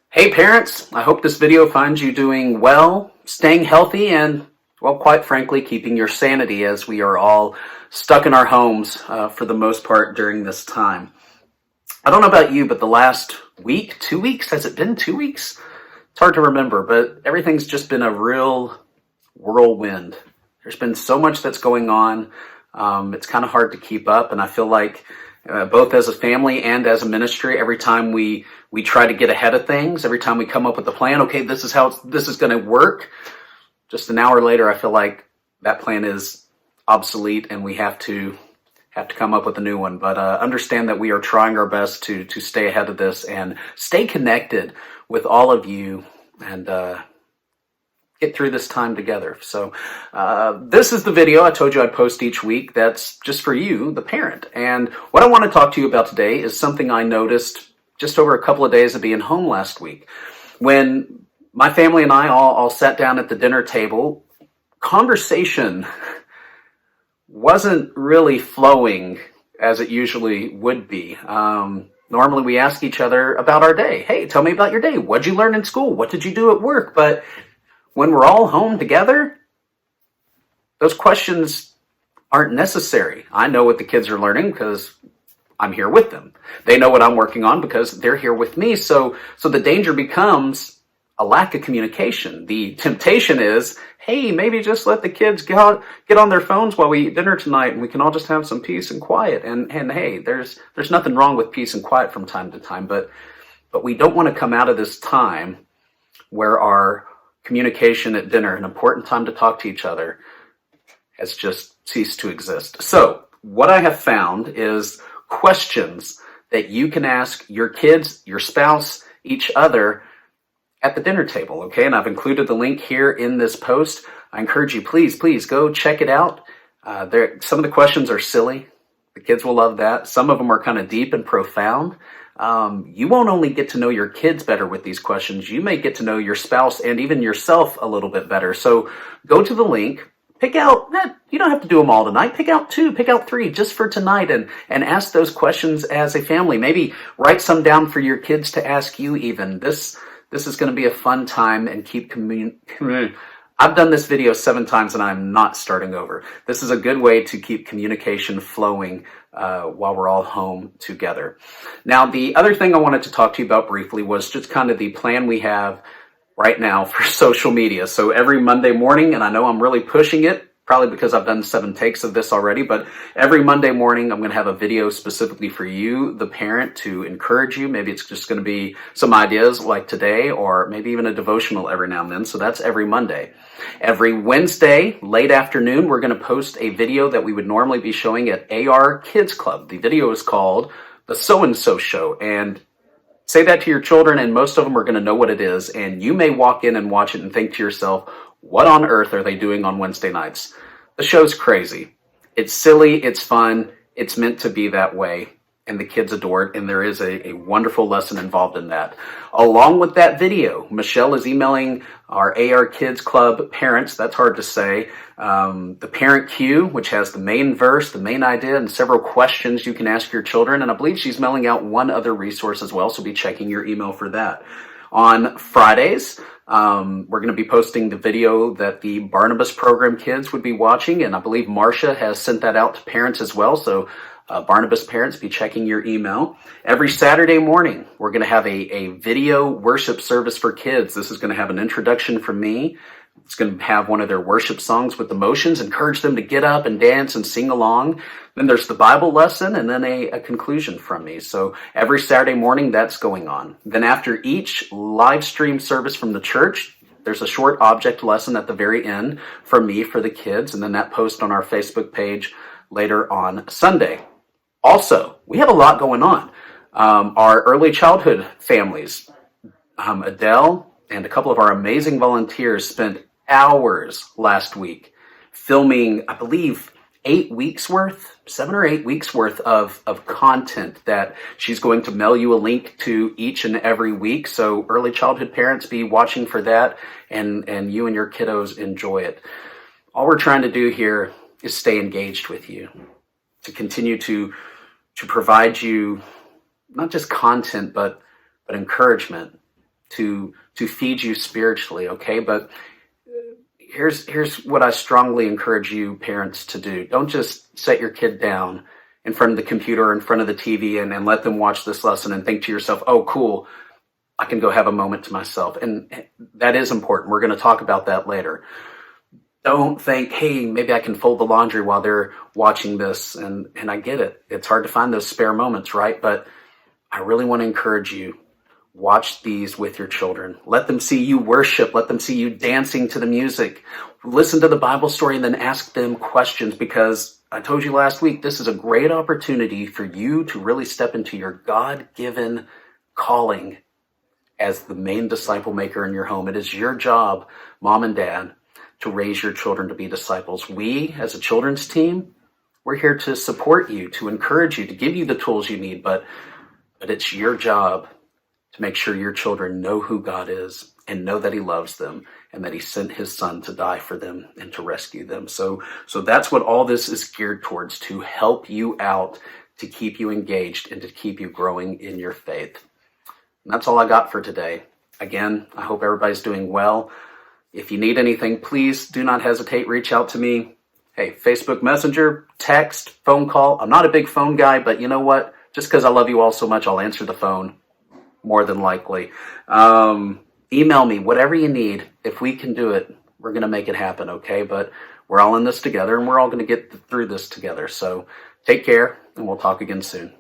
Hey parents, I hope this video finds you doing well, staying healthy, and, well, quite frankly, keeping your sanity as we are all stuck in our homes for the most part during this time. I don't know about you, but the last week, 2 weeks, has it been 2 weeks? It's hard to remember, but everything's just been a real whirlwind. There's been so much that's going on. It's kind of hard to keep up, and I feel like both as a family and as a ministry, every time we try to get ahead of things, every time we come up with a plan, okay, this is how this is going to work. Just an hour later, I feel like that plan is obsolete, and we have to come up with a new one. But understand that we are trying our best to stay ahead of this and stay connected with all of you and get through this time together. So this is the video I told you I'd post each week. That's just for you, the parent. And what I want to talk to you about today is something I noticed just over a couple of days of being home last week. When my family and I all sat down at the dinner table, conversation wasn't really flowing as it usually would be. Normally we ask each other about our day. Hey, tell me about your day. What'd you learn in school? What did you do at work? But when we're all home together, those questions aren't necessary. I know what the kids are learning because I'm here with them. They know what I'm working on because they're here with me. So the danger becomes a lack of communication. The temptation is, hey, maybe just let the kids get on their phones while we eat dinner tonight, and we can all just have some peace and quiet. And hey, there's nothing wrong with peace and quiet from time to time, but we don't want to come out of this time where our communication at dinner, an important time to talk to each other, has just ceased to exist. So what I have found is questions that you can ask your kids, your spouse, each other at the dinner table, okay? And I've included the link here in this post. I encourage you, please go check it out. Some of the questions are silly. The kids will love that. Some of them are kind of deep and profound. You won't only get to know your kids better with these questions, you may get to know your spouse and even yourself a little bit better. So go to the link, pick out, you don't have to do them all tonight, pick out 2, pick out 3 just for tonight and ask those questions as a family. Maybe write some down for your kids to ask you even. This is going to be a fun time, and keep I've done this video 7 times and I'm not starting over. This is a good way to keep communication flowing while we're all home together. Now, the other thing I wanted to talk to you about briefly was just kind of the plan we have right now for social media. So every Monday morning, and I know I'm really pushing it, probably because I've done 7 takes of this already, but every Monday morning I'm going to have a video specifically for you, the parent, to encourage you. Maybe it's just going to be some ideas like today, or maybe even a devotional every now and then. So that's every Monday. Every Wednesday, late afternoon, we're going to post a video that we would normally be showing at AR Kids Club. The video is called The So-and-So Show, and say that to your children, and most of them are going to know what it is, and you may walk in and watch it and think to yourself, what on earth are they doing on Wednesday nights? The show's crazy. It's silly, it's fun, it's meant to be that way, and the kids adore it, and there is a wonderful lesson involved in that. Along with that video, Michelle is emailing our AR Kids Club parents, that's hard to say, the parent queue, which has the main verse, the main idea, and several questions you can ask your children, and I believe she's mailing out one other resource as well, so be checking your email for that. On Fridays, we're going to be posting the video that the Barnabas program kids would be watching, and I believe Marcia has sent that out to parents as well, so Barnabas parents, be checking your email. Every Saturday morning, we're going to have a video worship service for kids. This is going to have an introduction from me. It's going to have one of their worship songs with emotions, encourage them to get up and dance and sing along. Then there's the Bible lesson, and then a conclusion from me. So every Saturday morning, that's going on. Then after each live stream service from the church, there's a short object lesson at the very end from me for the kids, and then that post on our Facebook page later on Sunday. Also, we have a lot going on. Our early childhood families, Adele and a couple of our amazing volunteers spent hours last week filming, I believe, 7 or 8 weeks worth of content that she's going to mail you a link to each and every week. So early childhood parents, be watching for that, and you and your kiddos enjoy it. All we're trying to do here is stay engaged with you, to continue to provide you not just content, but encouragement to feed you spiritually, okay? But here's what I strongly encourage you parents to do. Don't just set your kid down in front of the computer or in front of the TV and let them watch this lesson and think to yourself, oh, cool, I can go have a moment to myself. And that is important. We're going to talk about that later. Don't think, hey, maybe I can fold the laundry while they're watching this. And I get it. It's hard to find those spare moments, right? But I really want to encourage you. Watch these with your children. Let them see you worship. Let them see you dancing to the music. Listen to the Bible story and then ask them questions, because I told you last week, this is a great opportunity for you to really step into your God-given calling as the main disciple maker in your home. It is your job, mom and dad, to raise your children to be disciples. We, as a children's team, we're here to support you, to encourage you, to give you the tools you need, but it's your job to make sure your children know who God is and know that he loves them and that he sent his son to die for them and to rescue them. So that's what all this is geared towards, to help you out, to keep you engaged and to keep you growing in your faith. And that's all I got for today. Again, I hope everybody's doing well. If you need anything, please do not hesitate. Reach out to me. Hey, Facebook Messenger, text, phone call. I'm not a big phone guy, but you know what? Just because I love you all so much, I'll answer the phone more than likely. Email me, whatever you need. If we can do it, we're going to make it happen, okay? But we're all in this together, and we're all going to get through this together. So take care, and we'll talk again soon.